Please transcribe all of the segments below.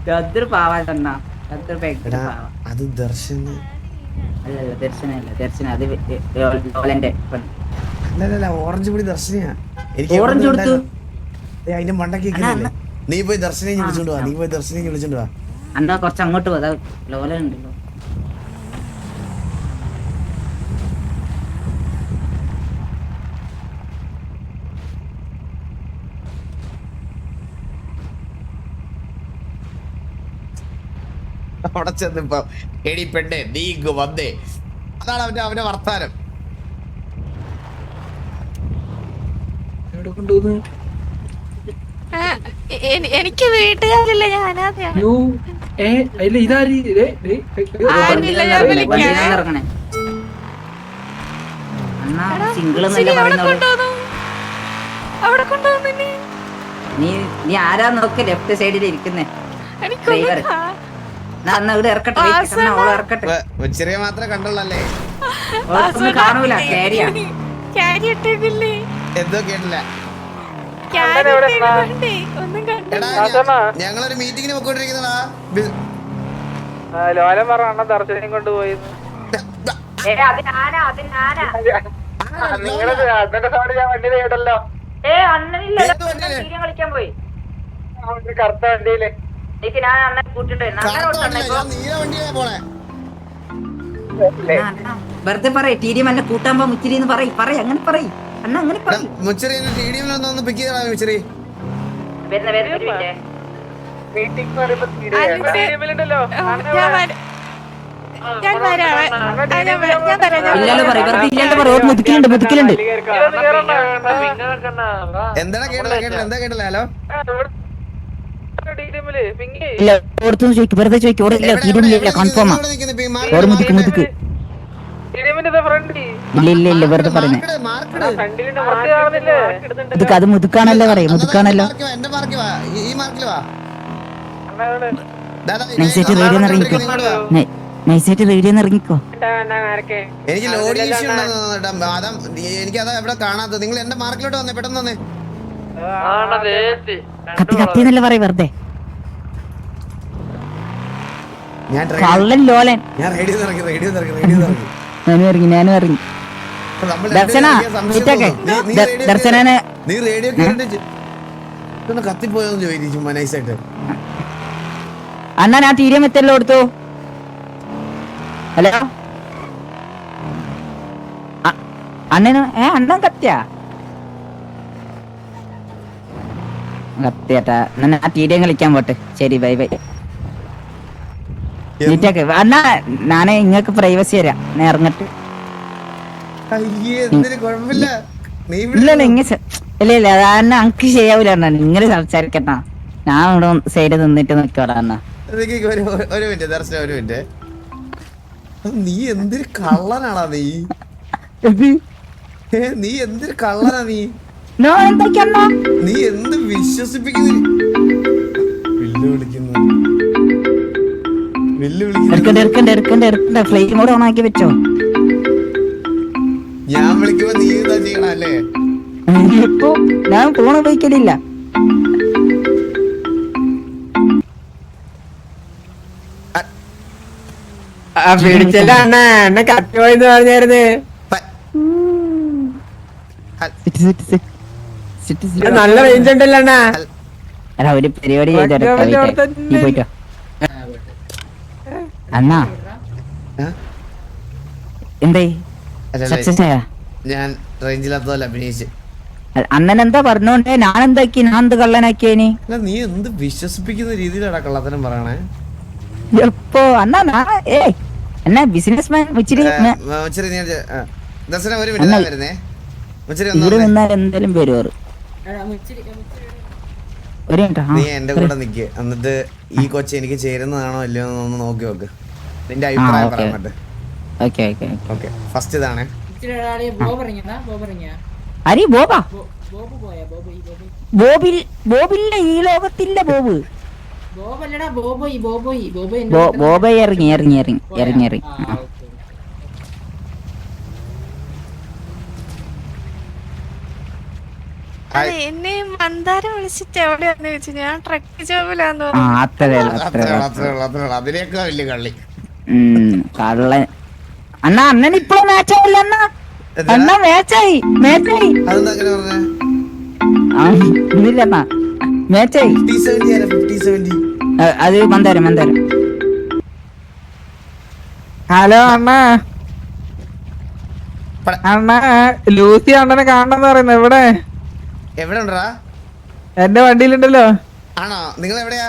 ചന്ദ്ര പാവാ ചന്ദ്ര ഭയങ്കര പാവാ. അത് ദർശന അല്ലല്ല ദർശനല്ല ദർശന അത് ലോലന്റെ പെണ്ണ്. അല്ലല്ല ഓറഞ്ച് പൊടി ദർശനയാ. എനിക്ക് ഓറഞ്ച് കൊടുത്തു അതിന്റെ മണ്ടക്ക് നീ പോയി ദർശനം വിളിച്ചോണ്ട് വാ. നീ പോയി ദർശനം വിളിച്ചോണ്ട് വാ. അന്നാ കുറച്ച് അങ്ങോട്ട് പോകാ ലോല ഉണ്ടല്ലോ. അവിടെ ചെന്നിപ്പോ എടി പെണ്ണെ നീ വന്നേ, അതാണ് അവന്റെ വർത്താനം. എനിക്ക് വീട്ടുകാരില്ല, ഞാൻ നീ ആരാ നോക്ക് ലെഫ്റ്റ് സൈഡിൽ ഇരിക്കുന്നേ ഡ്രൈവർ. ഇവിടെ ഇറക്കട്ടെ ഇറക്കട്ടെ. ചെറിയ മാത്രമേ കണ്ടുള്ളല്ലേ, കാണൂല കാരിയാ. എന്തോ കേട്ടില്ല. ഞങ്ങളൊരു മീറ്റിങ്ങിന് പോയിക്കൊണ്ടിരിക്കുന്നതാ. ലോലം പറഞ്ഞ ദർശനം കൊണ്ടുപോയി. അണ്ണന്റെ സൗണ്ട് ഞാൻ വണ്ടിയിൽ കേട്ടല്ലോ. കളിക്കാൻ പോയി കറുത്ത വണ്ടിയില്. ഞാൻ അണ്ണനെ കൂട്ടിട്ട് വെറുതെ പറയ്. ടി ഡി എന്നെ കൂട്ടാൻ പോ മുച്ചിരി പറയ് അങ്ങനെ പറയ് അണ്ണ അങ്ങനെ പറയ്. മുച്ചറി പിക്ക് ചെയ്താ മുച്ചറി. മീറ്റിംഗ് പറയുമ്പോ എന്താ കേട്ടില്ല എന്താ കേട്ടില്ല. ഹലോ വെറുതെ ചോദിക്കും കൺഫേം ഇല്ല വെറുതെ പറയുന്നേ. അത് മുതുക്കാണല്ലോ പറയും മുതുക്കാണല്ലോ. നൈസായിട്ട് റേഡിയോന്ന് ഇറങ്ങിക്കോ, നൈസായിട്ട് റേഡിയോന്ന് ഇറങ്ങിക്കോ. എനിക്ക് ലോഡ് ഇഷ്യൂ എനിക്ക് അതാ എവിടെ കാണാത്തത്. നിങ്ങൾ എന്റെ മാർക്കിലോട്ട് വന്നേ, പെട്ടെന്ന് വന്നേ. കത്തിന്നല്ലേ പറയും വെറുതെ. കള്ളൻ ലോലൻ. ഞാനും ഇറങ്ങി ദർശന ദർശനനെ നീ റേഡിയോ കത്തിപ്പോയെന്ന് ചോദിച്ചു നൈസായിട്ട്. അണ്ണാ ഞാൻ തീരെ മെത്തല്ലോ കൊടുത്തു. ഹലോ അണ്ണന് അണ്ണൻ കത്തിയാ കത്തിയാട്ടാ. എന്നാ ആ തീരെ കളിക്കാൻ പോട്ടെ. ശരി ബൈ ബൈ. അണ്ണാ ഞാനേ ഇങ്ങക്ക് പ്രൈവസി തരാം. ഞാൻ ഇറങ്ങട്ട്. ഇല്ല ഇല്ല അണ്ണ അനക്ക് ശരിയാവൂല അണ്ണ. ഇങ്ങനെ സംസാരിക്കട്ടാ. ഞാൻ ഇവിടെ സൈഡ് നിന്നിട്ട് നിക്കോടാ അണ്ണ. ഒരു മിനിറ്റ് ദർശനം, ഒരു മിനിറ്റ്. നീ എന്തൊരു കള്ളനാടാ നീ. നീ എന്തൊരു കള്ളനാ നീ. നീ എന്ത് വിശ്വസിപ്പിക്കുന്നു. ഫ്ലൈറ്റ് മോഡ് ഓൺ ആക്കി വെച്ചോ. ഞാൻ വിളിക്കുമ്പോ നീ എന്താ ചെയ്യണല്ലേ. ഇപ്പൊ ഞാൻ ഫോൺ ഉപയോഗിക്കലില്ല. പിടിച്ചല്ല അണ്ണ എന്നെ കത്തിപ്പോയിന്ന് പറഞ്ഞായിരുന്നു. നല്ല റേഞ്ച് ഉണ്ടല്ലോ അണ്ണ. അല്ല ഒരു പരിപാടി ചെയ്തോ പോയിട്ടോ അണ്ണാ. എന്തേ സക്സസ് ആയാ? ഞാൻ റേഞ്ചില്ലാത്തതല്ല അഭിനയിച്ച്. അണ്ണൻ എന്താ പറഞ്ഞോണ്ടേ ഞാൻ എന്താക്കി? ഞാൻ എന്ത് കള്ളനാക്കിയേനി? നീ എന്ത് വിശ്വസിപ്പിക്കുന്ന രീതിയിലാണ് കള്ളത്തരം പറയണേ. എപ്പോ അണ്ണാ എന്നാ ബിസിനസ് മാൻ മുച്ചിരി ദർശനം ഒരു മിനിറ്റ് വരുന്നേ. ഇവിടെ നിന്നാൽ എന്തായാലും വരും. നീ എന്റെ കൂടെ നിക്ക്. എന്നിട്ട് ഈ കൊച്ചു എനിക്ക് ചേരുന്നതാണോ അല്ലയോ ഒന്ന് നോക്കി നോക്ക്. നിന്റെ അഭിപ്രായം പറയാൻ പറ്റും. ഫസ്റ്റ് ഇതാണ്. അരി ബോബാ ബോബില്ല ഈ ലോകത്തില്ല ബോബ്. ബോബോയ് ഇറങ്ങി. അതെ എന്നെ മന്ദാരം വിളിച്ചിട്ട് എവിടെയാന്ന് ചോദിച്ചു. ഞാൻ ട്രക്ക് ജോബിലാന്ന് ആ പറഞ്ഞു. അത്രേ ഉള്ളു, അത്രേ ഉള്ളൂ, അത്രേ ഉള്ളൂ, അത്രേ ഉള്ളൂ. അതിനേക്കാ വലിയ കള്ളി. കള്ളൻ. അണ്ണാ അണ്ണൻ ഇപ്പോഴും മാച്ചായില്ല അണ്ണാ. അണ്ണാ മാച്ചായി. അതെന്താ അങ്ങനെ പറഞ്ഞേ? ഇന്നില്ല അണ്ണാ, മാച്ചായി. 50-70 ആരാ? 50-70. അത് മന്ദാരം. ഹലോ അണ്ണാ. അണ്ണാ ലൂസി അണ്ണനെ കാണണമെന്ന് പറയുന്നത് എവിടെ? എവിടെ ഉണ്ടാ? എന്റെ വണ്ടിയിലുണ്ടല്ലോ. ആണോ? നിങ്ങൾ എവിടെയാ?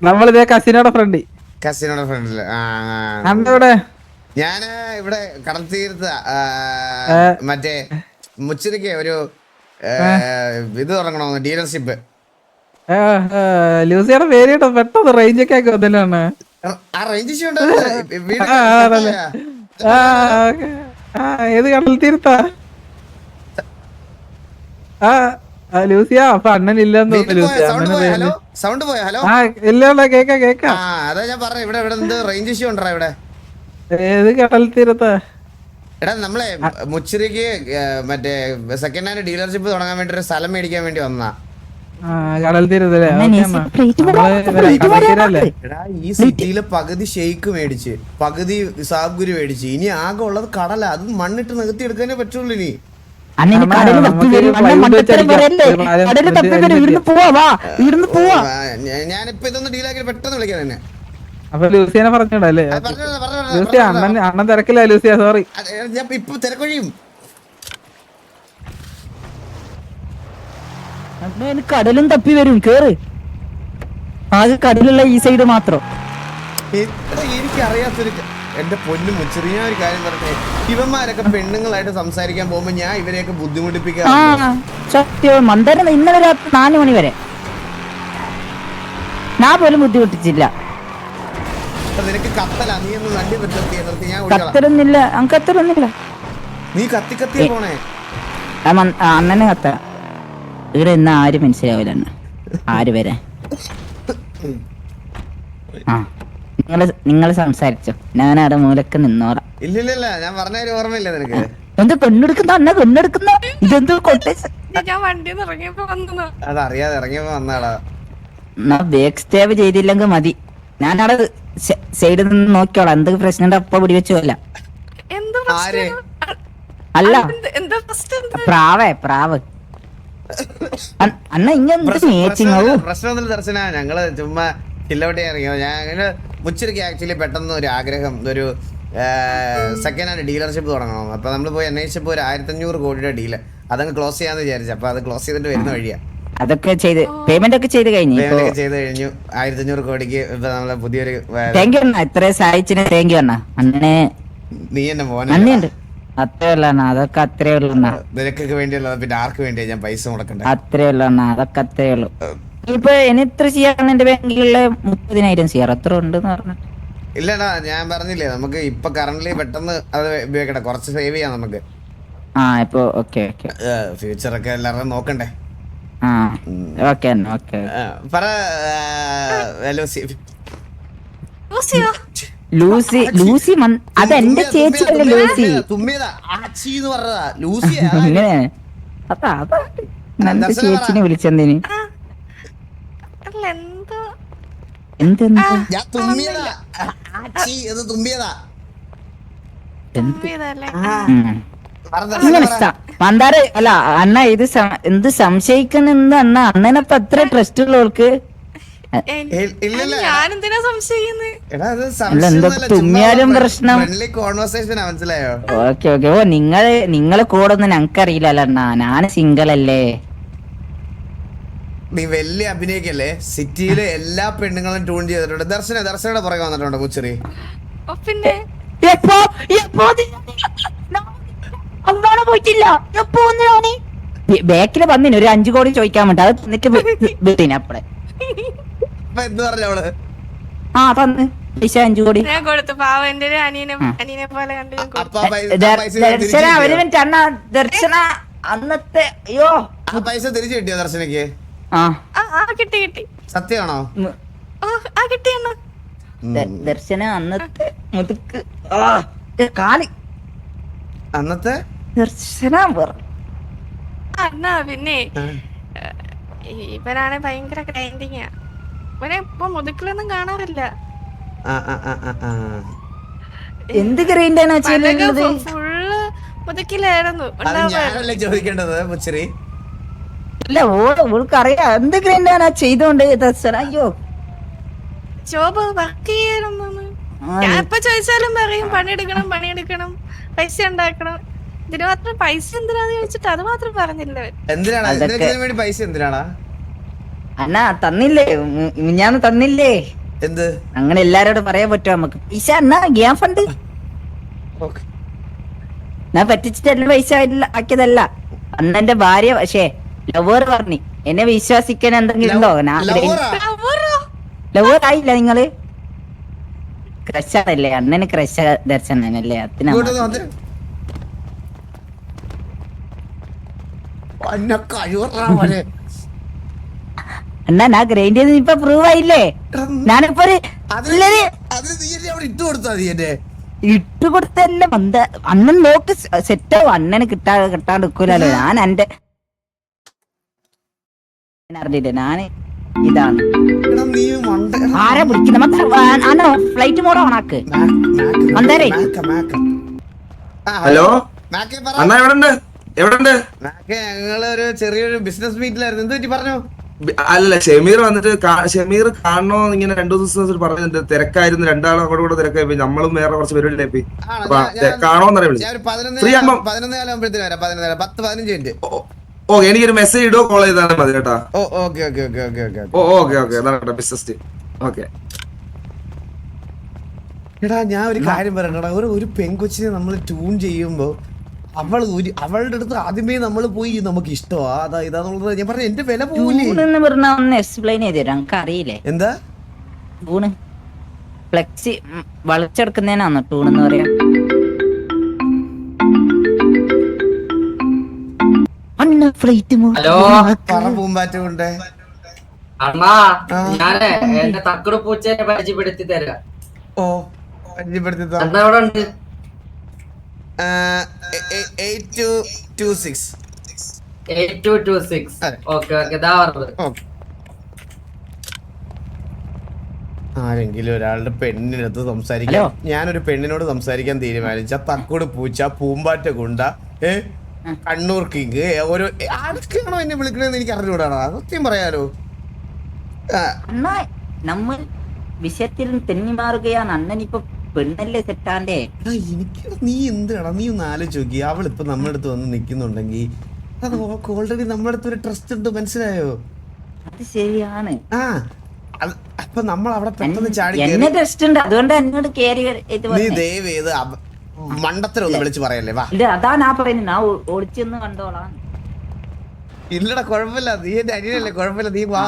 നമ്മളിതേ കസിനോടെ ഫ്രണ്ട്. കസിനോടെ ഫ്രണ്ടില്. അണ്ണ എവിടെ? ഞാന് ഇവിടെ കടൽ തീരത്ത് മറ്റേ മുച്ചിരിക്ക് ഒരു ഇത് തുടങ്ങണോ, ഡീലർഷിപ്പ്. ലൂസിയുടെ പേര് കേട്ടോ, പെട്ടെന്ന് റേഞ്ച് ഒക്കെ ആക്കി വന്നല്ലോ അണ്ണ. ആ റേഞ്ച് ഇഷ്യൂ ഉണ്ട്. ഏത് കടൽ തീരത്താ? ലൂസിയ അപ്പൊ അണ്ണൻ ഇല്ലെന്ന് തോന്നുന്നു. ലൂസിയ ഹലോ, സൗണ്ട് പോയോ? ഹലോ, ഇല്ല കേക്കാം. അതാ ഞാൻ പറഞ്ഞു, ഇവിടെ എന്ത് റേഞ്ച് ഇഷ്യൂ ഉണ്ടാ ഇവിടെ? ഏത് കടൽ തീരത്താ? എടാ നമ്മളെ മുച്ചിരിക്ക് മറ്റേ സെക്കൻഡ് ഹാൻഡ് ഡീലർഷിപ്പ് തുടങ്ങാൻ വേണ്ടി ഒരു സ്ഥലം മേടിക്കാൻ വേണ്ടി വന്നാ. കടൽ തീരത്തല്ലേ? എടാ ഈ സിറ്റിയിലെ പകുതി ഷെയ്ക്ക് മേടിച്ച്, പകുതി സാബ്ഗുരു മേടിച്ച്, ഇനി ആകെ ഉള്ളത് കടല. അത് മണ്ണിട്ട് നികത്തി എടുക്കാനേ പറ്റുള്ളൂ ഇനി. ഞാനിപ്പോ ഇതൊന്ന് ഡീലാക്കി പെട്ടെന്ന് വിളിക്കാൻ തന്നെ. അപ്പൊ ലൂസിയനെ പറഞ്ഞോടല്ലേ? ലൂസിയ അണ്ണൻ തിരക്കില്ല. ലൂസിയ സോറി, ഞാൻ ഇപ്പൊ തിരക്കൊഴിയും. കടലും തപ്പി വരും, കേറ്. ആകെ കടലുള്ള ഈ സൈഡ് മാത്രം. എനിക്കറിയാത്തൊരു എന്റെ പൊന്നു മുച്ചിരി, ഞാൻ ഒരു കാര്യം പറഞ്ഞേ, ഇവന്മാരൊക്കെ പെണ്ണുങ്ങളായിട്ട് സംസാരിക്കാൻ പോകുമ്പോ ഞാൻ ഇവരെയൊക്കെ ബുദ്ധിമുട്ടിപ്പിക്കാറുണ്ട്. സത്യം. മന്ദരം ഇന്നലെ രാത്രി 4 മണി വരെ ഞാൻ പോലും ബുദ്ധിമുട്ടിച്ചില്ല. നിനക്ക് കത്തല, നീ ഒന്ന് വണ്ടി നിർത്തി ഞാൻ കത്തരൊന്നില്ല, കത്തരൊന്നില്ല. നീ കത്തിയ പോണേ. അണ്ണനെ കത്ത ഇവിടെ ഇന്ന് ആരും മനസ്സിലാവില്ല. ആര് വരെ നിങ്ങള് സംസാരിച്ചോ, ഞാൻ അവിടെ മൂലക്ക് നിന്നോളാം. ഇല്ലില്ല, ഞാൻ പറഞ്ഞ ഓർമ്മയില്ല നിനക്ക്. എന്ത് പെണ്ണെടുക്കുന്ന അണ്ണ പെണ്ണെടുക്കുന്ന ഇതെന്തോ കൊട്ടേഷൻ. ഞാൻ വണ്ടിന്ന് ഇറങ്ങിയപ്പോ വന്നു. അതറിയാതെ ഇറങ്ങിയപ്പോ വന്നാടാ. ബേക്ക് സ്റ്റേബ് ചെയ്തില്ലെങ്കിൽ മതി. ഞാനവിടെ സൈഡിൽ നിന്ന് നോക്കിയോളാം. എന്തൊക്കെ പ്രശ്നം അപ്പൊ പിടിവെച്ചല്ല. അല്ല പ്രാവ് അണ്ണ പ്രശ്നമൊന്നുമില്ല ദർശന. ഞങ്ങള് ചുമ്മാ ചില്ലവട്ടി ഇറങ്ങിയോ. ഞാൻ അങ്ങനെ മുച്ചിരിക്ക് ആക്ച്വലി പെട്ടെന്ന് ഒരു ആഗ്രഹം, ഒരു സെക്കൻഡ് ഹാൻഡ് ഡീലർഷിപ്പ് തുടങ്ങണം. അപ്പൊ നമ്മൾ പോയി അന്വേഷിച്ചപ്പോ ഒരു 1500 കോടിയുടെ ഡീല് അതങ്ങ് ക്ലോസ് ചെയ്യാന്ന് വിചാരിച്ചു. അപ്പൊ അത് ക്ലോസ് ചെയ്തിട്ട് വരുന്ന വഴിയാ. അതൊക്കെ ചെയ്ത് പേയ്മെന്റ് ഒക്കെ ചെയ്ത് കഴിഞ്ഞു. 1500 കോടിക്ക് ഇപ്പൊ നമ്മളെ പുതിയൊരു താങ്ക് യു അണ്ണ, ഇത്രയും സഹായിച്ചിന് താങ്ക് യു അണ്ണ. അണ്ണനെ നീ എന്നെ നന്ദിയുണ്ട്. അത്രേ ഉള്ളു അണ്ണ, അതൊക്കെ അത്രേ ഉള്ളു അണ്ണ. നിനക്കൊക്കെ വേണ്ടിയല്ല, പിന്നെ ആർക്ക് വേണ്ടിയാ ഞാൻ പൈസ മുടക്കണ്ട. അത്രേ ഉള്ളു അണ്ണ, അതൊക്കെ അത്രേ ഉള്ളു. ഇപ്പൊ ഇനി എത്ര ചെയ്യാൻ എന്റെ ബാങ്കിലുള്ള 30,000 ചെയ്യാറ് എത്ര ഉണ്ടെന്ന് പറഞ്ഞു. ഇല്ലടാ, ഞാൻ പറഞ്ഞില്ലേ നമുക്ക് ഇപ്പൊ കറന്റ്ലി പെട്ടെന്ന് അത് ഉപയോഗിക്കട്ടെ, കുറച്ച് സേവ് ചെയ്യാം നമുക്ക്. ഇപ്പൊ ഓക്കെ ഫ്യൂച്ചറൊക്കെ എല്ലാവരും നോക്കണ്ടേ. Okay okay. പറ ലൂസി അതെന്റെ ചേച്ചിയല്ലേ ലൂസി. ഇങ്ങനെ ചേച്ചിനെ വിളിച്ചെന്തിന്? മന്ദാര അല്ല അണ്ണ, ഇത് എന്ത് സംശയിക്കുന്നെന്ന് അണ്ണ. അണ്ണനപ്പൊ അത്ര ട്രസ്റ്റ് ഉള്ളവർക്ക് തുമ്മിയാലും പ്രശ്നം. ഓക്കെ ഓ നിങ്ങളെ കൂടെ ഒന്നും ഞങ്ങൾക്കറിയില്ലല്ലോ അണ്ണ, ഞാൻ സിംഗിൾ അല്ലേ. നീ വലിയ അഭിനയിക്കല്ലേ, സിറ്റിയിലെ എല്ലാ പെണ്ണുങ്ങളും ട്യൂൺ ചെയ്തിട്ടുണ്ട്. ദർശനയുടെ പുറകെ വന്നിട്ടുണ്ടോ കൊച്ചറി? പിന്നെ പോയിട്ടില്ല. ബാക്കില് വന്നിന് ഒരു 5 കോടി ചോദിക്കാൻ വേണ്ടി, അത് തന്നിട്ട് വീട്ടിന് അപ്പളെ എന്ത് പറഞ്ഞു അവള്? തന്ന് പൈസ 5 കോടി ഞാൻ കൊടുത്തു. പാവ എന്റെ അനിയനെ പോലെ കണ്ടു. ദർശന ഒരു മിനിറ്റ് അണ്ണ. ദർശന അന്നത്തെ അയ്യോ പൈസ തിരിച്ചു കിട്ടിയോ ദർശനക്ക്? കിട്ടി. സത്യമാണോ? കിട്ടി. ദർശന അന്നത്തെ മുതുക്ക് കാലി അന്നത്തെ ദർശന അണ്ണാ പിന്നെ ഇവനാണെ ഭയങ്കര ഗ്രൈൻഡിങ്ങാ. ഇവനെ ഇപ്പൊ മുതുക്കിലൊന്നും കാണാറില്ല. എന്ത് ഗ്രൈൻഡാണ് ചെയ്യുന്നത്? ഫുള്ള് മുതുക്കിലായിരുന്നു. അത് ഞാനല്ലേ ചോദിക്കേണ്ടത് മുച്ചിരി. ഇല്ല ഓൾക്കറിയാം എന്ത് ഗ്രൈൻഡാണ് ചെയ്തോണ്ട് ദർശന. അയ്യോ ജോബ് വർക്ക് ചെയ്യാനൊന്നു ഞാൻ എപ്പ ചോദിച്ചാലും പറയും പണിയെടുക്കണം, പൈസ ഉണ്ടാക്കണം. ഇതിന് മാത്രം പൈസ എന്തിനാന്ന് ചോദിച്ചിട്ട് അത് മാത്രം പറഞ്ഞില്ല. എന്തിനാണ് ഇതിനൊക്കെ വേണ്ടി പൈസ എന്തിനാടാ? അണ്ണാ തന്നില്ലേ, ഞാൻ തന്നില്ലേ. എന്ത് അങ്ങനെ എല്ലാരോടും പറയാൻ പറ്റുമോ നമുക്ക്? പൈസ അണ്ണാ ഗ്യാൻ ഫണ്ട് ഞാൻ പറ്റിച്ചിട്ടല്ല, പൈസ ആക്കിയതല്ല. അന്നെന്റെ ഭാര്യ പക്ഷേ ലവർ പറഞ്ഞു എന്നെ വിശ്വസിക്കാൻ എന്തെങ്കിലും ഉണ്ടോ? ലവർ ആയില്ല നിങ്ങള്? ക്രഷാണല്ലേ അണ്ണന്? ക്രഷ ദർശനല്ലേ? അതിനാ അണ്ണാ ഞാൻ ഗ്രൈൻഡ് ചെയ്ത് ഇപ്പൊ പ്രൂവ് ആയില്ലേ? ഞാനിപ്പോ ഇട്ട് കൊടുത്തല്ല അണ്ണൻ നോക്ക് സെറ്റാവും. അണ്ണന് കിട്ടാണ്ട് നിക്കൂലല്ലോ. ഞാൻ എന്റെ അറിഞ്ഞില്ലേ ഞാന് ഇതാണ്. ആരാ വിളിക്കുന്ന? ഫ്ലൈറ്റ് മോഡ് ഓണാക്ക്. മന്ദാരേ ഹലോ അണ്ണാ എവിടെണ്ട്? ഞങ്ങളൊരു ചെറിയൊരു ബിസിനസ് മീറ്റിലായിരുന്നു. എന്ത് പറ്റി പറഞ്ഞു? അല്ല ഷമീർ വന്നിട്ട് ഷമീർ കാണണോ ഇങ്ങനെ രണ്ടു ദിവസം പറഞ്ഞിട്ട് തിരക്കായിരുന്നു. രണ്ടാളും അങ്ങോട്ട് കൂടെ തിരക്കായി. നമ്മളും വേറെ കുറച്ച് പരിപാടിയിലായി. കാണോന്നറിയാം വിളിച്ചു. 11:15 ഓക്കെ എനിക്കൊരു മെസ്സേജ് ഇടോ കോൾ ചെയ്താൽ മതി കേട്ടാ. Okay business okay. എടാ ഞാൻ ഒരു കാര്യം പറയണടാ. ഒരു പെൺകൊച്ചിനെ നമ്മൾ ട്യൂൺ ചെയ്യുമ്പോ അവളുടെ അടുത്ത് ആദ്യമേ നമ്മൾ പോയി നമുക്ക് ഇഷ്ടമാ അതാ ഇതാന്നുള്ളത് ഞാൻ പറഞ്ഞു. എന്റെ വില പറഞ്ഞ ഒന്ന് എക്സ്പ്ലെയിൻ ചെയ്ത് തരാം. നമുക്ക് അറിയില്ലേ എന്താ ടൂണ്? ഫ്ലെക്സി വളച്ചെടുക്കുന്നതിനാണോ ടൂൺ എന്ന് പറയാ? ഹലോ പൂമ്പാറ്റുണ്ട് അണ്ണാ, ഞാന് എന്റെ തക്കട് പൂച്ചയെ പരിചയപ്പെടുത്തി തരാം. ഓ പരിചയപ്പെടുത്തി അണ്ണാ എവിടെ ഉണ്ട്? 8226 ഓക്കെ ഇതാ പറഞ്ഞത്. ആരെങ്കിലും ഒരാളുടെ പെണ്ണിനടുത്ത് സംസാരിക്കാം. ഞാനൊരു പെണ്ണിനോട് സംസാരിക്കാൻ തീരുമാനിച്ച തക്കോട് പൂച്ച, പൂമ്പാറ്റ ഗുണ്ട, കണ്ണൂർ കിങ്, ഓരോ ആർക്കാണോ എന്നെ വിളിക്കണെന്ന് എനിക്ക് അറിഞ്ഞുകൂടാണോ? സത്യം പറയാലോ. നമ്മൾ വിഷയത്തിൽ തെന്നി മാറുകയാണ്. അണ്ണനിപ്പോ പെണ്ണല്ലേ സെറ്റാണ്ടേ? എനിക്ക് നീ എന്തിനാടാ? നീ ഒന്ന് ആലോചിച്ച് നോക്കി. അവളിപ്പോ നമ്മുടെ അടുത്ത് വന്ന് നിക്കുന്നുണ്ടെങ്കിൽ അത് ഓൾറെഡി നമ്മുടെ അടുത്ത് ഒരു ട്രസ്റ്റ് ഉണ്ട്. മനസ്സിലായോ? അത് ശരിയാണ്. അപ്പൊ നമ്മൾ അവിടെ പെട്ടെന്ന് ചാടി ട്രസ്റ്റ് ഉണ്ട്. അതുകൊണ്ട് എന്നോട് കേറി നീ ദയവ് ചെയ്ത് മണ്ടത്തിലൊന്ന് വിളിച്ച് പറയല്ലേ. വാ. അതാ ഞാൻ പറയുന്നത്. ഞാൻ ഒളിച്ചെന്ന് കണ്ടോളാം. ഇല്ലടാ കുഴപ്പമില്ല. നീ എന്റെ അനിയനല്ലേ, കുഴപ്പമില്ല. നീ വാ.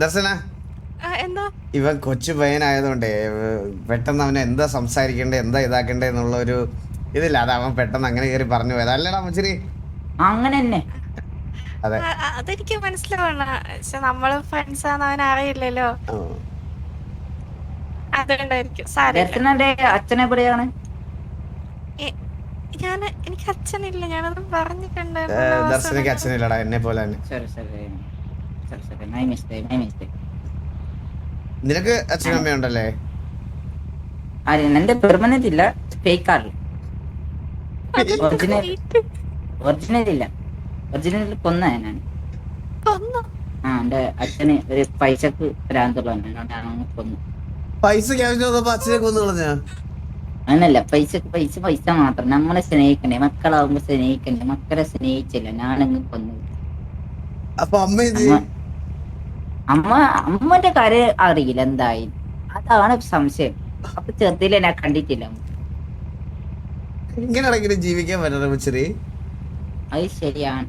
ദർശന ഇവൻ കൊച്ചു പയ്യനായതുകൊണ്ടേ പെട്ടെന്ന് അവനെ എന്താ സംസാരിക്കണ്ടേ എന്താ ഇതാക്കണ്ടേ എന്നുള്ള ഒരു ഇതില്ല. അത് അവൻ പെട്ടെന്ന് അങ്ങനെ കയറി പറഞ്ഞു പോയത് അല്ലേടാ മച്ചിരി? അങ്ങനെ തന്നെ. അതെ അതെനിക്ക് മനസ്സിലാവണ. പക്ഷെ നമ്മള് ഫ്രണ്ട്സ് ആണെന്ന് അവൻ അറിയില്ലല്ലോ, അതുകൊണ്ടായിരിക്കും. അച്ഛനെ എവിടെയാണ്? എനിക്ക് അച്ഛനില്ല. ഞാനത് പറഞ്ഞിട്ടുണ്ട്. ദർശനക്ക് അച്ഛനില്ലടാ, എന്നെ പോലെ തന്നെ. നിനക്ക് അച്ഛനും അമ്മയുണ്ടല്ലേ? എന്റെ പെർമനന്റ് ഇല്ല, ഫേക്ക് ആണ്. ഒറിജിനൽ ഇല്ല. ഒറിജിനൽ കൊന്ന ഞാൻ. എന്റെ അച്ഛന് ഒരു പൈസക്ക് ഭ്രാന്തുള്ള കൊന്നു. പൈസക്ക് അച്ഛനെ കൊന്നു കളഞ്ഞ? അങ്ങനല്ല, പൈസ മാത്രം. നമ്മളെ സ്നേഹിക്കണ്ടേ, മക്കളാവുമ്പോ സ്നേഹിക്കണ്ടേ. മക്കളെ സ്നേഹിച്ചില്ല, ഞാനങ്ങ് കൊന്നു. അപ്പൊ അമ്മന്റെ കാര്യം അറിയില്ല എന്തായി. അതാണ് സംശയം. അപ്പൊ ചെറുതിലെ ഞാൻ കണ്ടിട്ടില്ല. ഇങ്ങനെയാണെങ്കിലും ജീവിക്കാൻ പറ്റണം ചെറിയ. അത് ശരിയാണ്.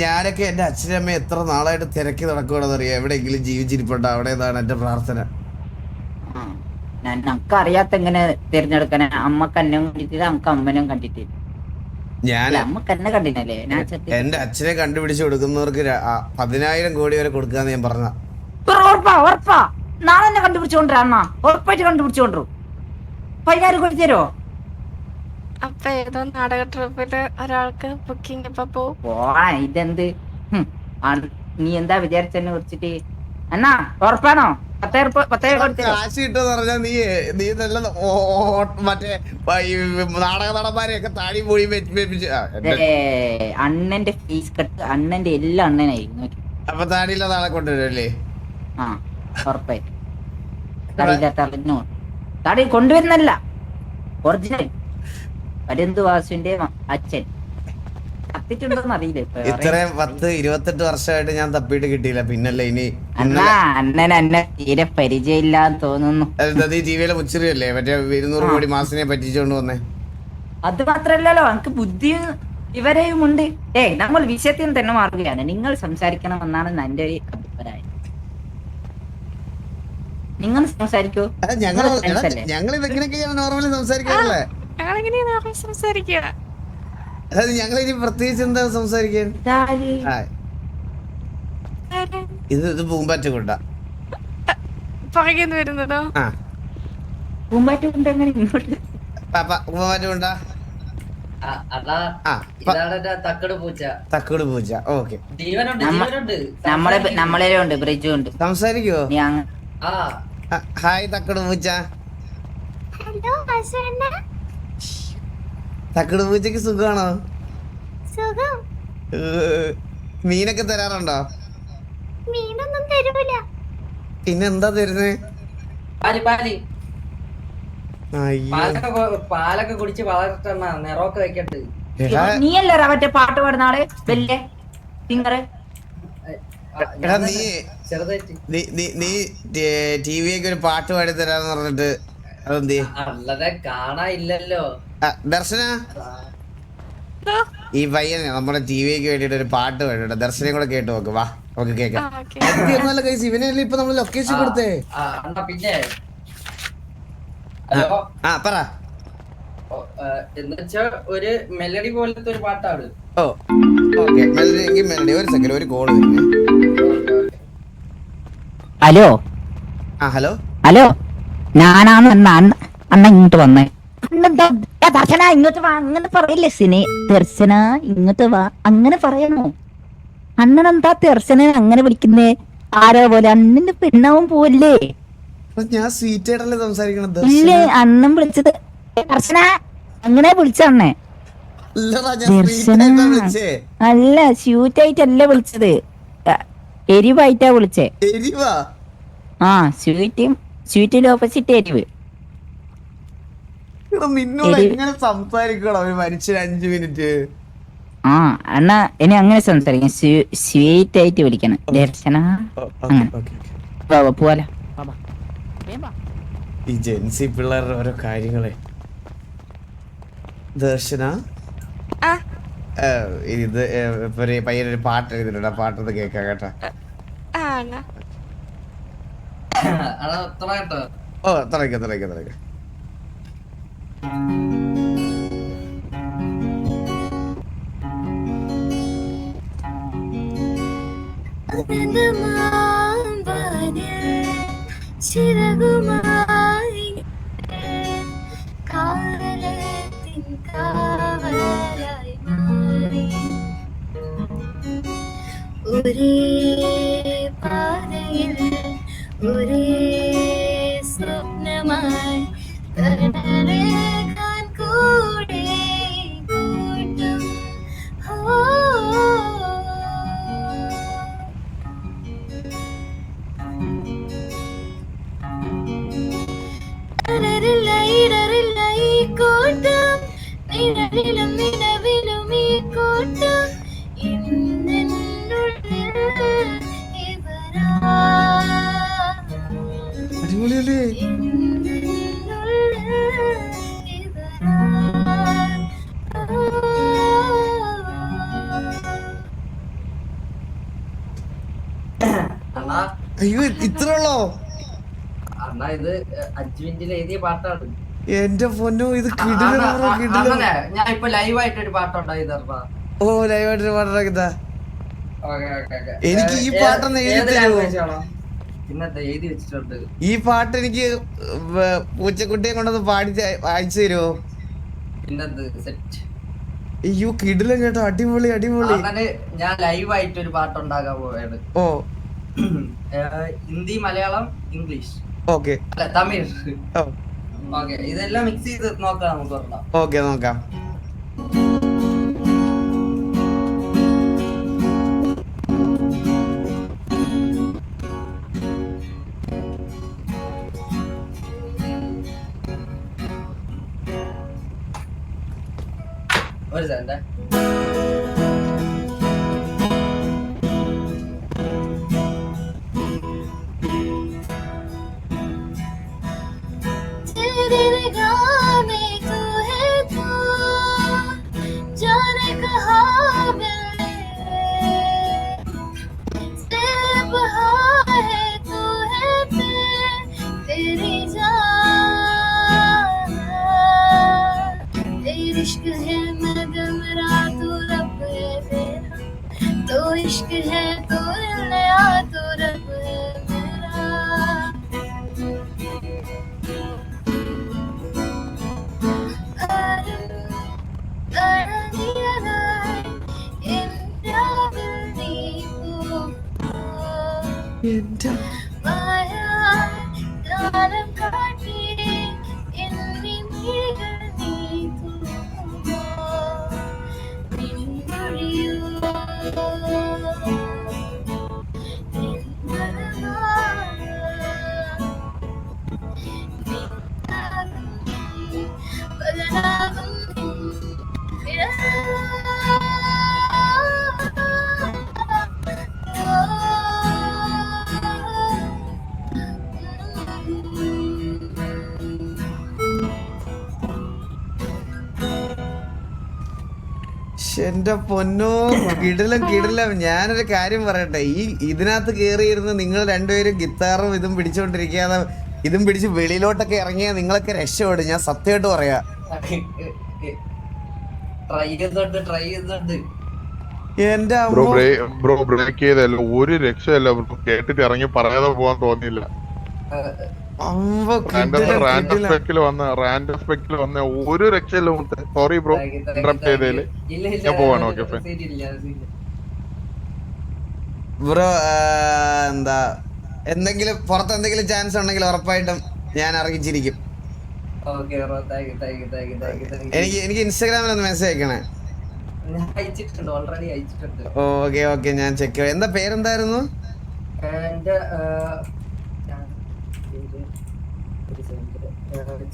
ഞാനൊക്കെ എന്റെ അച്ഛനും അമ്മ എത്ര നാളായിട്ട് തിരക്കി നടക്കുകയാണെന്ന് അറിയാം. എവിടെയെങ്കിലും ജീവിച്ചിരിപ്പുണ്ടോ അവിടെ ആണ് എന്റെ പ്രാർത്ഥന. നമുക്ക് അറിയാത്ത എങ്ങനെ തിരഞ്ഞെടുക്കാൻ. അമ്മക്ക് എന്നെ കണ്ടിട്ടില്ല, നമുക്ക് അമ്മനും കണ്ടിട്ടില്ല. ഞാൻ അമ്മക്ക് എന്നെ കണ്ടിട്ടല്ലേ. എന്റെ അച്ഛനെ കണ്ടുപിടിച്ച് കൊടുക്കുന്നവർക്ക് 10,000 കോടി വരെ കൊടുക്കാന്ന് ഞാൻ പറഞ്ഞ. നാളെ തന്നെ കണ്ടുപിടിച്ചോണ്ടിരാ അണ്ണ, ഉറപ്പായിട്ട് കണ്ടുപിടിച്ചോണ്ടു. 10,000 കൊടുത്തു തരുമോ? അപ്പൊ ഏതോ നാടക ട്രൂപ്പില് ഒരാൾക്ക് ബുക്കിംഗ് ഇപ്പൊ പോവും. പോടാ ഇതെന്ത്? നീ എന്താ വിചാരിച്ചെന്നെ കുറിച്ചിട്ട്? അണ്ണാ ഉറപ്പാണോ? 10,000 കൊടുത്തു തരുമോ? കാശ് കിട്ടുമെന്ന് പറഞ്ഞാൽ നീ നല്ല മറ്റേ നാടക നടന്മാരെയൊക്കെ താടി പോയി അണ്ണന്റെ ഫീസ് കട്ട് അണ്ണന്റെ എല്ലാം അണ്ണനായി നോക്കി. അപ്പൊ താടിയില്ലാത്ത ആളെ കൊണ്ടുവരുമല്ലേ? ആ ഉറപ്പായിട്ട് തടിയില്ലാത്ത ആളിനോ തടി കൊണ്ടുവരുന്നല്ല, ഒറിജിനൽ പരന്തു വാസുവിന്റെ അച്ഛൻ. കത്തിട്ടുണ്ടോന്ന് അറിയില്ല. ഇത്രയും 10-28 വർഷമായിട്ട് ഞാൻ തപ്പിയിട്ട് കിട്ടിയില്ല. പിന്നല്ലേ ഇനി അണ്ണൻ എന്നെ തീരെ പരിചയമില്ലാന്ന് തോന്നുന്നു. നീ ടിവിയിലെ മുച്ചിറിയല്ലേ മറ്റേ 200 കോടി മാസിനെ പറ്റിച്ചോണ്ട് വന്നേ? അത് മാത്രല്ലല്ലോ, എനിക്ക് ബുദ്ധിയും ഇവരെയും ഉണ്ട്. നമ്മൾ വിഷയത്തിൽ തന്നെ മാറുകയാണ്. നിങ്ങൾ സംസാരിക്കണമെന്നാണ് എന്റെ ഒരു അഭിപ്രായം. നിങ്ങൾ സംസാരിക്കൂ. ഞങ്ങൾ ഇതൊക്കെയാണ് നോർമലി സംസാരിക്കാറില്ലേ? ഞങ്ങളെങ്ങനെയാ സംസാരിക്കുക? അതായത് ഞങ്ങൾ ഇനി പ്രത്യേകിച്ച് എന്താ സംസാരിക്കാൻ? ഇത് പൂമ്പാറ്റ കൊണ്ടാ പുറകെന്ന് വരുന്നതോ? പൂമ്പാറ്റ കൊണ്ട് എങ്ങനെ ഇങ്ങോട്ട്? പൂമ്പാറ്റ കൊണ്ടാ തക്കട് പൂച്ച. തക്കട് പൂച്ച. ഓക്കെ, നമ്മളെ ഉണ്ട്, ബ്രിഡ്ജും ഉണ്ട്. സംസാരിക്കുവോ? ഹായ് തക്കട് പൂച്ച. തക്കട് പൂച്ചക്ക് സുഖാണോ? മീനൊക്കെ തരാറുണ്ടോ? മീനൊന്നും തരൂല. പിന്നെന്താ തരുന്നേ? പാലൊക്കെ കുടിച്ച് വളർത്തണ നിറമൊക്കെ വെക്കട്ട്. നീയല്ലേ മറ്റേ പാട്ട് പാടുന്ന ആള് വലിയ സിംഗറ്? നീ ടിവിയൊക്കെ ഒരു പാട്ട് പാടി തരാന്ന് പറഞ്ഞിട്ട് അതെന്ത് കാണാനില്ലല്ലോ? ദർശന, ഈ പയ്യനെ നമ്മുടെ ടിവിക്ക് വേണ്ടിട്ട് ഒരു പാട്ട് പാടിട്ട് ദർശനം കൂടെ കേട്ട് നോക്ക്. വാ നമുക്ക് കേക്കാം. ഇവനല്ലേ ഇപ്പൊ നമ്മള് ലൊക്കേഷൻ കൊടുത്തേ? പിന്നെ പറ. എന്നുവെച്ചാ ഒരു മെലഡി പോലത്തെ ഒരു പാട്ടാണ്. ഓ ഓക്കെ, മെലഡി. മെലഡി ഒരു സെക്കൻഡ്, ഒരു കോള് വരുന്നേ. ഹലോ ഹലോ ഹലോ, ഞാനാണ് അണ്ണ ഇങ്ങോട്ട് വന്നേ. ദർശന ഇങ്ങോട്ട് വാ, അങ്ങനെ പറയില്ലേ സിനെ. ദർശന ഇങ്ങോട്ട് വാ, അങ്ങനെ പറയണോ? അണ്ണനെന്താ ദർശന അങ്ങനെ വിളിക്കുന്നേ? ആരോ പോലെ അണ്ണന്റെ പെണ്ണാവും പോവല്ലേ? ഞാൻ സ്വീറ്റ് ആയിട്ടല്ലേ സംസാരിക്കണത്? ഇല്ലേ, അണ്ണൻ വിളിച്ചത് ദർശന അങ്ങനെ വിളിച്ചണ്ണേ. അല്ല, സ്വീറ്റ് ആയിട്ടല്ല വിളിച്ചത്, എരിവായിട്ടാ വിളിച്ചേ. ആ, സ്വീറ്റിന്റെ ഓപ്പോസിറ്റ് എരിവ്. നിന്നോട് എങ്ങനെ സംസാരിക്കണം ഒരു മനുഷ്യൻ 5 മിനിറ്റ്? ആ അണ്ണ ഇനി അങ്ങനെ സംസാരിക്കാം, സ്വീറ്റ് ആയിട്ട് വിളിക്കണം. ദർശന പോലെ ഈ ജെൻസി പിള്ളേരുടെ ഓരോ കാര്യങ്ങളെ. ദർശന, ഇത് പയ്യനൊരു പാട്ട് എഴുതിട്ടുണ്ട്, ആ പാട്ടൊന്ന് കേൾക്കാം കേട്ടാ. ഓ തുടങ്ങിക്കോ. ഒരേ പാതയിൽ ഒരേ സ്വപ്നമായി കടലേക്കാൻ കൂടെ കൂട്ടും. കടലില്ല ഇടറില്ല ഈ കൂട്ടം, നിഴലിലും നിലവിലും ഈ കൂട്ടം. അടിപൊളിയല്ലേ? അയ്യോ, ഇത്രയുള്ളോ? അണ്ണാ ഇത് 5 മിനിറ്റിൽ എഴുതിയ പാട്ടാണ്. എന്റെ പൊന്നോ, ഇത് ഞാൻ ഇപ്പൊ ലൈവായിട്ട് ഒരു പാട്ടുണ്ടായി. ഓ, ലൈവായിട്ടൊരു പാട്ടുണ്ടാക്കിയതാ. എനിക്ക് ഈ പാട്ടൊന്ന് എഴുതി തരുമോ? പിന്നത്തെ എഴുതി വെച്ചിട്ടുണ്ട്. ഈ പാട്ട് എനിക്ക് പൂച്ചക്കുട്ടിയെ കൊണ്ടൊന്ന് പാടി വായിച്ചു തരുമോ? പിന്നത് സെറ്റ്. അയ്യോ കിടിലം കേട്ടോ, അടിപൊളി അടിപൊളി. അങ്ങനെ ഞാൻ ലൈവായിട്ട് ഒരു പാട്ടുണ്ടാക്കാൻ പോവാണ്. ഓ ഹിന്ദി, മലയാളം, ഇംഗ്ലീഷ്, ഓക്കെ. അല്ല തമിഴ്. ഓക്കെ, ഇതെല്ലാം മിക്സ് ചെയ്ത് നോക്കാം നമുക്ക് പറഞ്ഞാം. ഓക്കെ നോക്കാം. ഒരു സെക്കൻഡ്. इश्क है मैं दिल मेरा तू रब है मेरा, तो इश्क है तो नया तो रब है मेरा. കാലം കാട്ടി എന്നീ എന്റെ പൊന്നോ, കിടിലം കിടിലം. ഞാനൊരു കാര്യം പറയട്ടെ, ഇതിനകത്ത് കേറിയിരുന്ന് നിങ്ങൾ രണ്ടുപേരും ഗിത്താറും ഇതും പിടിച്ചോണ്ടിരിക്കാതെ ഇതും പിടിച്ച് വെളിയിലോട്ടൊക്കെ ഇറങ്ങിയാൽ നിങ്ങളൊക്കെ രക്ഷപ്പെടും. ഞാൻ സത്യമായിട്ട് പറയാ. എന്റെ ബ്രോ ബ്രേക്ക് ചെയ്തല്ലോ, ഒരു രക്ഷയല്ല ബ്രോ. കേട്ടിട്ട് ഇറങ്ങി പറയാതെ പോവാൻ തോന്നിയില്ല. വന്ന ഒരു രക്ഷയില്ല. സോറി ബ്രോ, ഇന്ററപ്റ്റ് ചെയ്തേല്. ഞാൻ പോവാണ്. ഓക്കെ ബ്രോ, എന്താ എന്തെങ്കിലും പുറത്ത് എന്തെങ്കിലും ചാൻസ് ഉണ്ടെങ്കിൽ ഉറപ്പായിട്ടും ഞാൻ അറിയിച്ചിരിക്കും. എനിക്ക് ഇൻസ്റ്റാഗ്രാമിൽ ഒന്ന് മെസ്സേജ് അയക്കണേ. ഓക്കെ ഓക്കെ, ഞാൻ ചെക്ക് ചെയ്യാം. എന്താ പേരെന്തായിരുന്നു?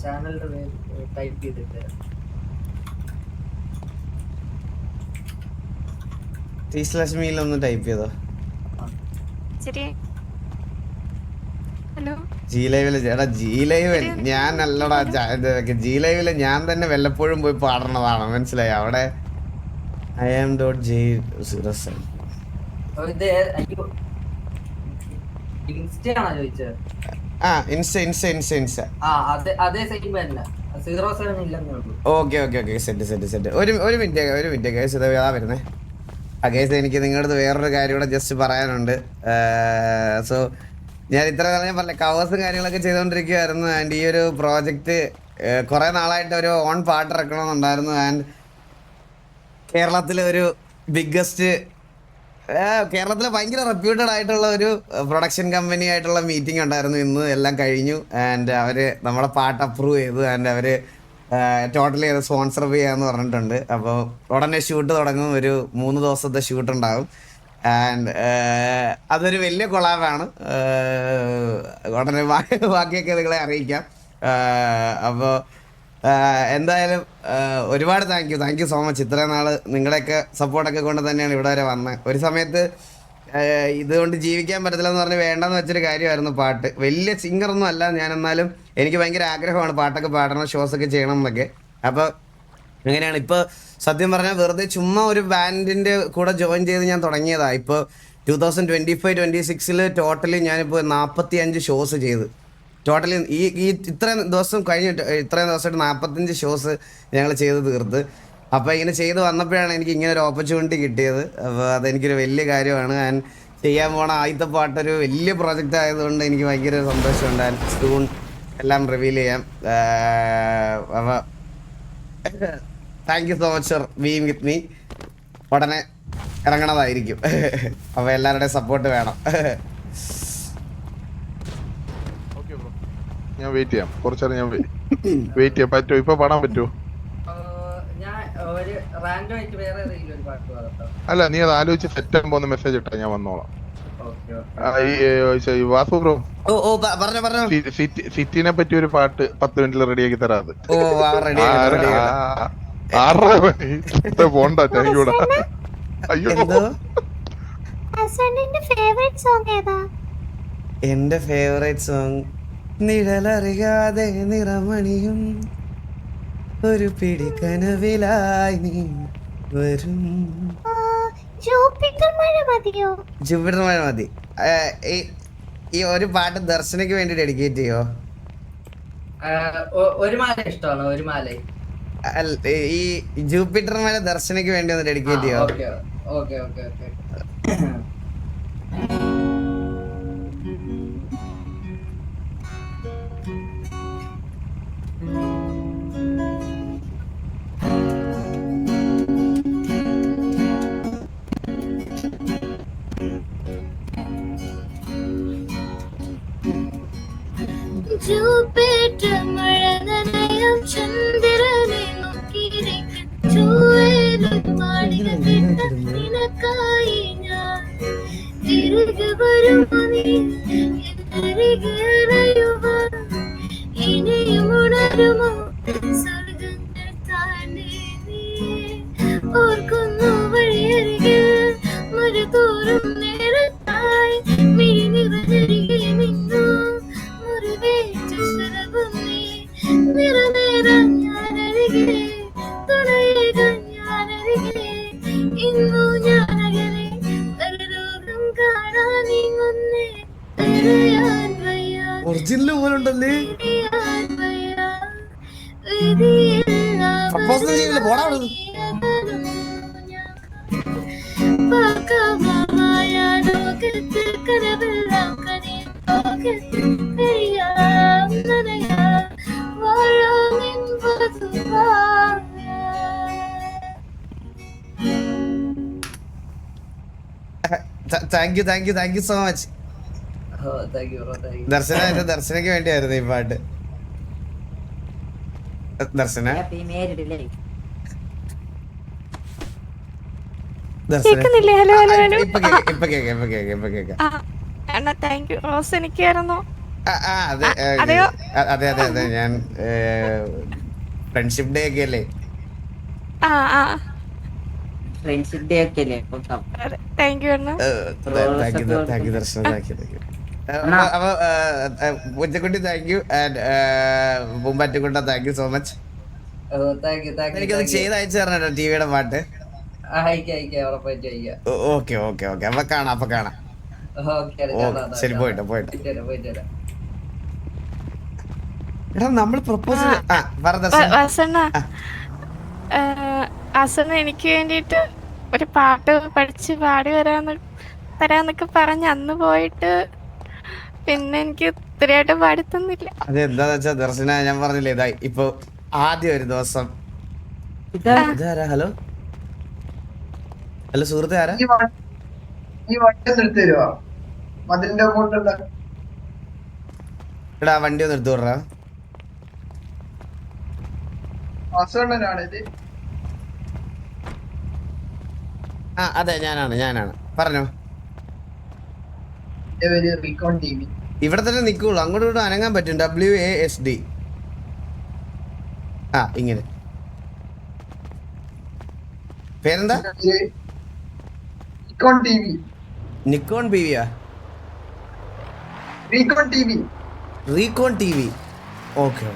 ചാനലിന്റെ പേര് ടൈപ്പ് ചെയ്തിട്ട് ലക്ഷ്മിയിലൊന്ന് ടൈപ്പ് ചെയ്തോ. ശരി. ഹലോ ജി ലൈവില് ചേട്ടാ, ജി ലൈവ് ഞാൻ അല്ലടാ. ജി ലൈവില് ഞാൻ തന്നെ വല്ലപ്പോഴും പോയി പാടണതാണ്, മനസ്സിലായി? അവിടെ I am .j07. Okay okay okay, set set set. ഒരു മിനിറ്റ് ഗൈസ്, ഇതാ വരുന്നേ. ഗൈസ്, എനിക്ക് നിങ്ങളുടെ അടുത്ത് വേറൊരു കാര്യം കൂടെ ജസ്റ്റ് പറയാനുണ്ട്. സോ ഞാൻ ഇത്ര കാലം ഞാൻ പറഞ്ഞ കവേഴ്സും കാര്യങ്ങളൊക്കെ ചെയ്തുകൊണ്ടിരിക്കുകയായിരുന്നു. ആൻഡ് ഈ ഒരു പ്രോജക്റ്റ് കുറേ നാളായിട്ട് ഒരു ഓൺ പാട്ട് ഇറക്കണമെന്നുണ്ടായിരുന്നു. ആൻഡ് കേരളത്തിലെ ഒരു ബിഗ്ഗസ്റ്റ്, കേരളത്തിലെ ഭയങ്കര റെപ്യൂട്ടഡ് ആയിട്ടുള്ള ഒരു പ്രൊഡക്ഷൻ കമ്പനി ആയിട്ടുള്ള മീറ്റിംഗ് ഉണ്ടായിരുന്നു ഇന്ന്. എല്ലാം കഴിഞ്ഞു. ആൻഡ് അവർ നമ്മുടെ പാട്ട് അപ്രൂവ് ചെയ്തു. ആൻഡ് അവർ ടോട്ടലി അത് സ്പോൺസർ ചെയ്യാന്ന് പറഞ്ഞിട്ടുണ്ട്. അപ്പോൾ ഉടനെ ഷൂട്ട് തുടങ്ങും. ഒരു 3 ദിവസത്തെ ഷൂട്ട് ഉണ്ടാകും. ആൻഡ് അതൊരു വലിയ കൊളാബാണ്. ഉടനെ ബാക്കിയൊക്കെ നിങ്ങളെ അറിയിക്കാം. അപ്പോൾ എന്തായാലും ഒരുപാട് താങ്ക് യു സോ മച്ച്. ഇത്രയും നാൾ നിങ്ങളുടെയൊക്കെ സപ്പോർട്ടൊക്കെ കൊണ്ട് തന്നെയാണ് ഇവിടെ വരെ വന്നത്. ഒരു സമയത്ത് ഇതുകൊണ്ട് ജീവിക്കാൻ പറ്റത്തില്ലെന്ന് പറഞ്ഞ് വേണ്ടെന്ന് വെച്ചൊരു കാര്യമായിരുന്നു പാട്ട്. വലിയ സിംഗറൊന്നും അല്ല ഞാൻ, എന്നാലും എനിക്ക് ഭയങ്കര ആഗ്രഹമാണ് പാട്ടൊക്കെ പാടണം, ഷോസൊക്കെ ചെയ്യണം എന്നൊക്കെ. അപ്പോൾ അങ്ങനെയാണ്. ഇപ്പോൾ സത്യം പറഞ്ഞാൽ വെറുതെ ചുമ്മാ ഒരു ബാൻഡിൻ്റെ കൂടെ ജോയിൻ ചെയ്ത് ഞാൻ തുടങ്ങിയതാണ്. ഇപ്പോൾ 2025-26 ടോട്ടലി ഞാനിപ്പോൾ 45 ഷോസ് ചെയ്ത്. ടോട്ടലി ഈ ഇത്രയും ദിവസം കഴിഞ്ഞിട്ട് ഇത്രയും ദിവസമായിട്ട് 45 ഷോസ് ഞങ്ങൾ ചെയ്ത് തീർത്ത്. അപ്പോൾ ഇങ്ങനെ ചെയ്ത് വന്നപ്പോഴാണ് എനിക്ക് ഇങ്ങനെ ഒരു ഓപ്പർച്യൂണിറ്റി കിട്ടിയത്. അപ്പോൾ അതെനിക്കൊരു വലിയ കാര്യമാണ്. ആൻഡ് ചെയ്യാൻ പോണ ആദ്യത്തെ പാട്ടൊരു വലിയ പ്രോജക്റ്റ് ആയതുകൊണ്ട് എനിക്ക് ഭയങ്കര സന്തോഷമുണ്ട്. സൂൺ എല്ലാം റിവീൽ ചെയ്യാം. അപ്പോൾ thank you so much for being with me. ഉടനെ ഇറങ്ങണതായിരിക്കും. അപ്പോൾ എല്ലാവരുടെയും സപ്പോർട്ട് വേണം. ഞാൻ വെയിറ്റ് ചെയ്യാം, കുറച്ചേരം ഞാൻ വെയിറ്റ് ചെയ്യാം. പറ്റുമോ ഇപ്പൊ പാടാൻ പറ്റുമോ? ഞാൻ ഒരു റാൻഡം ആയിട്ട് വേറെ ഏതെങ്കിലും ഒരു പാട്ട് പാടട്ടോ. അല്ല, നീ അത് ആലോചിച്ച് സെറ്റ് ആകുമ്പോ ഒന്ന് മെസ്സേജ് ഇട്ടാ ഞാൻ വന്നോളാം. ഓക്കെ വാസു ബ്രോ, ഓ പറഞ്ഞോ. സിറ്റിനെ പറ്റി ഒരു പാട്ട് 10 മിനിറ്റിൽ റെഡിയാക്കി തരാത്. ഓ റെഡി പോണ്ട ഞാനിവിടെ. അയ്യോ, എന്റെ ഫേവറേറ്റ് സോങ് നിഴലറിയാതെ നിറമണിയും ഒരു പിടി കനവിലായി നീ വരും. ജൂപ്പിറ്റർ മഴ മതി. ഈ ഒരു പാട്ട് ദർശനയ്ക്ക് വേണ്ടി ഡെഡിക്കേറ്റ് ചെയ്യോ? ഒരു മാല ഇഷ്ടമാണോ? ഒരു മാല ഈ ജൂപ്പിറ്റർ മഴ ദർശനയ്ക്ക് വേണ്ടി ഒന്ന് ഡെഡിക്കേറ്റ് ചെയ്യോ? ഓക്കെ. ജൂപ്പിറ്റർ മഴ നനയും ചന്ദ്രനെ നോക്കിയിരിക്കും ചൂവേലും മാളിക നിനക്കായി ഞാൻ തിരികെ വരുമോ നീ എന്നരികെ അറിയുവാൻ ഇനിയും ഉണരുമോ സ്വർഗങ്ങൾ താണ്ടി നീ ഓർക്കുന്നു വഴിയരികെ മരുതോറും നേരത്തായി മിഴി നിറഞ്ഞരികെ നിന്നു മുറിവേറ്റ സ്വരവും നീ നിറനേരം ഞാനരികെ തുണയേകാൻ ഞാനരികെ ഇന്നു ഞാനകലെ പരലോകം കാണാൻ ഇങ്ങൊന്നേ അറിയാൻ വയ്യ ഒറിജിനൽ പോലെ ഉണ്ടല്ലേ. അറിയാൻ വയ്യ വിധിയെല്ലാം പ്രപ്പോസൽ ചെയ്യില്ല, പോടാ അവിടുന്ന്. പക്കമായ ലോകത്ത് കനവെല്ലാം കനിയും ലോകത്ത് കഴിയാം നനയാം വാഴാം നിൻ വധുവായ. Thank you so much. ദർശനയ്ക്ക് വേണ്ടിയായിരുന്നു ഈ പാട്ട്. ദർശന കേൾക്കുന്നില്ലേ? ഹലോ ഇപ്പൊ കേക്കാം. അണ്ണാ താങ്ക് യു. റോസ് എനിക്കായിരുന്നു. അതെ ഞാൻ ഫ്രണ്ട്ഷിപ്പ് ഡേ ഒക്കെ അല്ലേ? ഫ്രണ്ട്ഷിപ്പ് ഡേ ഒക്കെ അല്ലേ? താങ്ക് യു അണ്ണാ. Thank you Darshana. അപ്പൊ പൂച്ചക്കുട്ടി താങ്ക് യു ആൻഡ് പൂമ്പാറ്റക്കുട്ട താങ്ക് യു സോ മച്ച്. എനിക്കത് ചെയ്ത് അയച്ചു തരണം ടിവിയുടെ പാട്ട്. ഓക്കെ അപ്പൊ കാണാം. ശരി, പോയിട്ടോ. എടാ നമ്മൾ പ്രപ്പോസൽ അസണ്ണ എനിക്ക് വേണ്ടിട്ട് ഒരു പാട്ട് പഠിച്ച് പാടി തരാന്നൊക്കെ പറഞ്ഞ് അന്ന് പോയിട്ട് പിന്നെ എനിക്ക് ഇത്രയായിട്ട് പാടി തന്നില്ല. അതെന്താന്ന് വെച്ചാ ദർശന, ഞാൻ പറഞ്ഞില്ലേ ഇതാ ഇപ്പൊ ആദ്യം ഒരു ദിവസം. ഹലോ സുഹൃത്തെ, ആരാ? എടാ വണ്ടി ഒന്ന് എടുത്തു വിടറാ. അതെ ഞാനാണ് പറഞ്ഞോ. ഇവിടെ തന്നെ നിക്കുള്ളൂ, അങ്ങോട്ടും ഇങ്ങോട്ടും അനങ്ങാൻ പറ്റും. WASD. ഇങ്ങനെ പേരെന്താ? നിക്കോൺ ബിവിയാ? Recon TV. ഓക്കെ.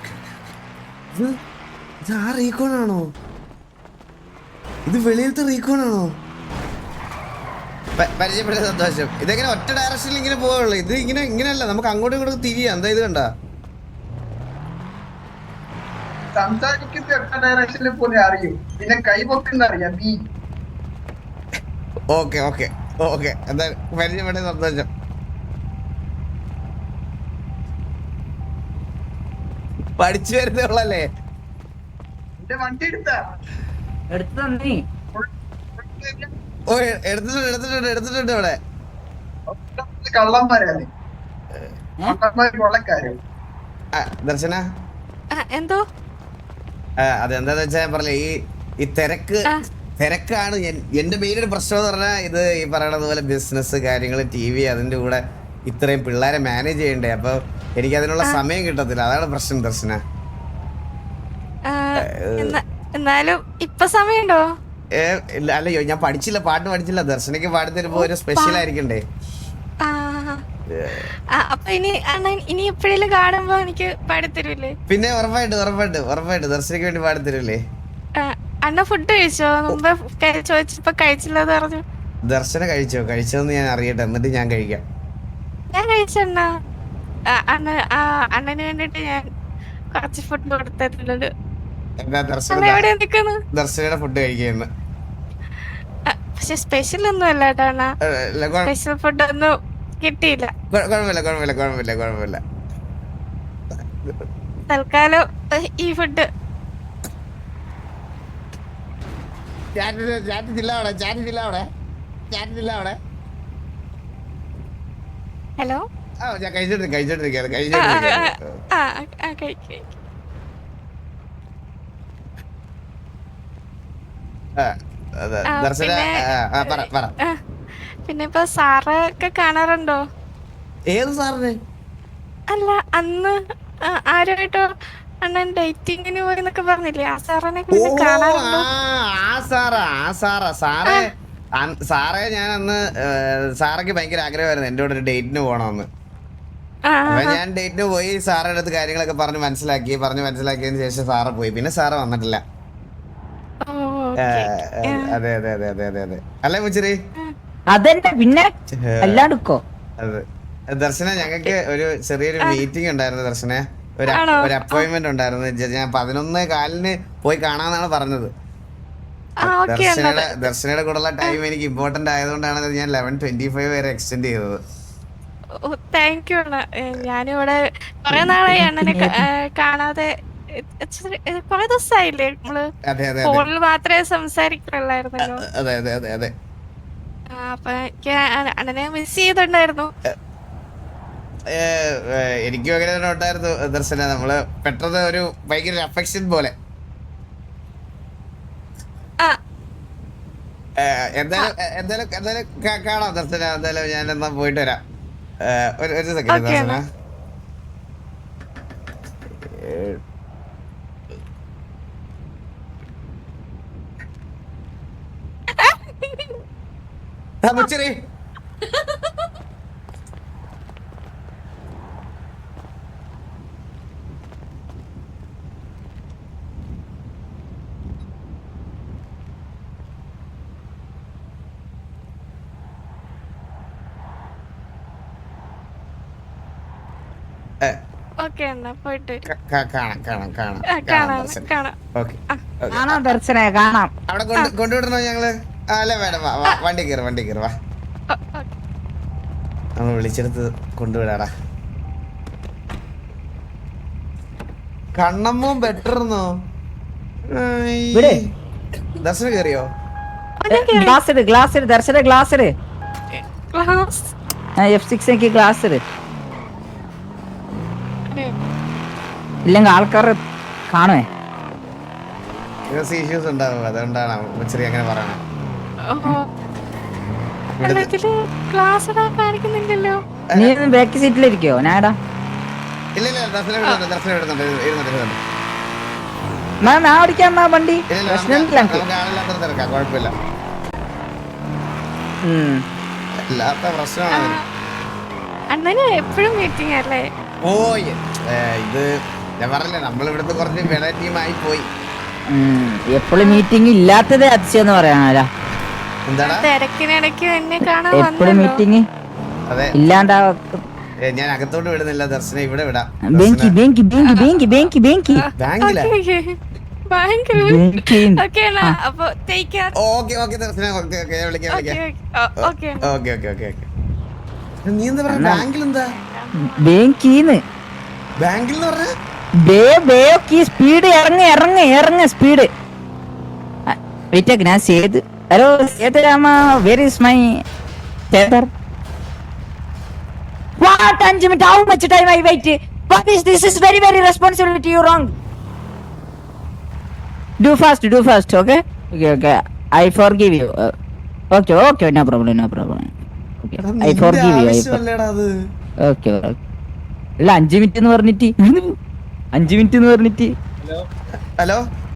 ഇത് ആ റീകോൺ ആണോ? ഇത് വെളിയിലത്തെ റീകോൺ ആണോ? പരിചയപ്പെട്ട സന്തോഷം. ഇതെങ്ങനെ ഒറ്റ ഡയറക്ഷനിൽ ഇങ്ങനെ പോവുള്ളൂ? ഇത് ഇങ്ങനെയല്ല, നമുക്ക് അങ്ങോട്ടും ഇങ്ങോട്ടും തിരിയാം. എന്താ ഇത് കണ്ട? സംസാരിക്കുന്ന ഒറ്റ ഡയറക്ഷനിൽ പോലെ അറിയും, പിന്നെ കൈപൊക്കുന്ന അറിയാം. ഓക്കെ ഓക്കെ എന്താ പരിചയപ്പെട്ട സന്തോഷം. പഠിച്ചു വരുന്നേ ഉള്ളല്ലേ? എന്റെ വണ്ടി എടുത്താ എടുത്തു തന്നേ. ഓ എടുത്തിട്ടുണ്ട് ഇവിടെ. കള്ളന്മാരാണ് കൊള്ളക്കാര്. ദർശന എന്തോ അതെന്താന്ന് വെച്ചാ ഞാൻ പറഞ്ഞില്ലേ, ഈ തിരക്കാണ് എന്റെ മെയിൻ ഒരു പ്രശ്നം എന്ന് പറഞ്ഞാൽ ഇത് ഈ പറയണത് പോലെ ബിസിനസ് കാര്യങ്ങൾ TV അതിന്റെ കൂടെ ഇത്രയും പിള്ളേരെ മാനേജ് ചെയ്യണ്ടേ. അപ്പൊ എനിക്ക് അതിനുള്ള സമയം കിട്ടത്തില്ല, അതാണ് പ്രശ്നം ദർശന. എന്നാലും ഇപ്പൊ സമയമുണ്ടോ? അല്ലയോ ഞാൻ പാട്ട് പഠിച്ചില്ല. ദർശനയ്ക്ക് പാടി തരുമ്പോ ഒരു സ്പെഷ്യൽ ആയിരിക്കണ്ടേ. അപ്പൊ ഇനി എപ്പോഴേലും കാണുമ്പോ എനിക്ക് പാടിത്തരൂല്ലേ? പിന്നെ ഉറപ്പായിട്ട് ദർശനയ്ക്ക് വേണ്ടി പാടി തരൂല്ലേ? അണ്ണ ഫുഡ് കഴിച്ചോ? മുമ്പ് ചോദിച്ചപ്പോ കഴിച്ചില്ലെന്ന് പറഞ്ഞു. ദർശന കഴിച്ചോന്ന് ഞാൻ അറിയട്ടെ, എന്നിട്ട് ഞാൻ കഴിക്കാം. ഞാൻ കഴിച്ചണ്ണ. അണ്ണന് വേണ്ടിട്ട് ഞാൻ കുറച്ച് ഫുഡ് കൊടുത്തിട്ടുണ്ട്. എന്താ എവിടെ നിക്കുന്നു? ദർശനയുടെ ഫുഡ് കഴിക്കുന്നു. പക്ഷെ സ്പെഷ്യൽ ഒന്നും അല്ല കേട്ടോ അണ്ണ. സ്പെഷ്യൽ ഫുഡ് ഒന്നും കിട്ടിയില്ല. കുഴപ്പമില്ല. തൽക്കാലം ഈ ഫുഡ്. ഹലോ ഞാൻ കഴിച്ചോണ്ടിരിക്കുകയാണ്. ദർശന പറ. പിന്നെ ഇപ്പൊ സാറൊക്കെ കാണാറുണ്ടോ? ഏത് സാറിന്? അല്ല അന്ന് ആരുമായിട്ടോ അണ്ണൻ ഡേറ്റിങ്ങിന് പോയി എന്നൊക്കെ പറഞ്ഞില്ലേ, ആ സാറിനെ കാണാറുണ്ടോ? സാറേ ഞാൻ അന്ന് സാറൊക്കെ ഭയങ്കര ആഗ്രഹമായിരുന്നു എന്റെ കൂടെ ഒരു ഡേറ്റിന് പോകണമെന്ന്. അപ്പൊ ഞാൻ ഡേറ്റിന് പോയി സാറിന്റെ അടുത്ത് കാര്യങ്ങളൊക്കെ പറഞ്ഞ് മനസ്സിലാക്കിയതിന് ശേഷം സാറ് പോയി. പിന്നെ സാറ് വന്നിട്ടില്ല. അതെ അല്ലേ മുച്ചിരി? അതെന്നെ പിന്നെ എല്ലാടുക്കോ. അതെ ദർശന, ഞങ്ങൾക്ക് ഒരു ചെറിയൊരു മീറ്റിംഗ് ഉണ്ടായിരുന്നു ദർശന. ഒരു അപ്പോയിന്റ്മെന്റ് ഉണ്ടായിരുന്നു. ഞാൻ 11:15 പോയി കാണാന്നാണ് പറഞ്ഞത്. ദർശനയുടെ കൂടെയുള്ള ടൈം എനിക്ക് ഇമ്പോർട്ടന്റ് ആയതുകൊണ്ടാണ് ഞാൻ 11:25 വരെ എക്സ്റ്റെൻഡ് ചെയ്തത്. Thank you. ഞാനിവിടെ കുറെ നാളായി അണ്ണനെ കാണാതെ. കൊറേ ദിവസമായില്ലേ നമ്മള് ഫോണിൽ മാത്രമേ സംസാരിക്കുള്ളായിരുന്നല്ലോ. അതെ അപ്പൊ എനിക്ക് അണ്ണനെ മിസ് ചെയ്തിട്ടുണ്ടായിരുന്നു. എനിക്കും അങ്ങനെ തന്നെ ഉണ്ടായിരുന്നു ദർശന. നമ്മള് പെട്ടെന്ന് ഒരു ഭയങ്കര അഫെക്ഷൻ പോലെ. എന്തായാലും കാണാം ദർശന. എന്തായാലും ഞാൻ എന്നാ പോയിട്ട് വരാം. ഒരു സെക്കൻഡ് ദർശന. മുച്ചിരി കാണാം ദർശന, കാണാം. അവിടെ കൊണ്ടുവിടണോ ഞങ്ങള്? അല്ല വേണം, വണ്ടി കയറി വാ. നമ്മൾ വിളിച്ചെടുത്ത് കൊണ്ടുവിടാടാ. കണ്ണമ്മോ ബെറ്റർന്നോ? ദർശന കേറിയോ? ഗ്ലാസ് ഇട് ദർശന, ഗ്ലാസ് ഇട്. F6 ഗ്ലാസ് ഇട്. ഇല്ലെങ്കിൽ ആൾക്കാർ കാണുവേ. ഇഷ്യൂസ് ഉണ്ടാവും, അതുകൊണ്ടാണ് മുച്ചിരി അങ്ങനെ പറയണേ. നീ ബാക്ക് സീറ്റിലിരിക്കോ? ഞാടാ ഇല്ല ദർശന വിടുന്നുണ്ട്. ഞാൻ ഓടിക്കാം വണ്ടി. പ്രശ്നമില്ല, കുഴപ്പമില്ല. ഇല്ലാത്ത പ്രശ്നമാണ്. അണ്ണന് എപ്പോഴും മീറ്റിംഗ് അല്ലേ? ഓ ഇത് ഞാൻ പറഞ്ഞില്ലേ, നമ്മൾ ഇവിടുത്തെ കുറച്ച് വെള ടീമായി പോയി. എപ്പോഴും മീറ്റിംഗ് ഇല്ലാത്തത് അതിശയെന്ന് പറയാനാ. തിരക്കിനിടയ്ക്ക് എന്നെ കാണാൻ എപ്പോഴും മീറ്റിംഗ് ഇല്ലാണ്ടാ. ഞാൻ അകത്തോട്ട് വിടുന്നില്ല ദർശന, ഇവിടെ വിടാം. ബാങ്ക് ബാങ്കിന്ന്. ഓക്കെ അണ്ണാ അപ്പൊ take care okay okay Darshana okay okay ഞാൻ വിളിക്കാം okay okay okay okay okay നീ എന്താ പറഞ്ഞ ബാങ്കിൽ എന്താ ബാങ്കീന്ന് ബാങ്കിൽ എന്ന് പറഞ്ഞ ബേക്കി സ്പീഡ് ഇറങ്ങ സ്പീഡ് വെയിറ്റ് ഞാൻ Seth hello Sethurama where is my ചേതർ what 5 minute how much time I wait what is this is very very responsibility you wrong do fast okay I forgive you okay no problem okay I forgive U ആവശ്യമല്ലേടാ അത് okay അല്ല 5 minute എന്ന് പറഞ്ഞിട്ട് 5 minute എന്ന് പറഞ്ഞിട്ട് hello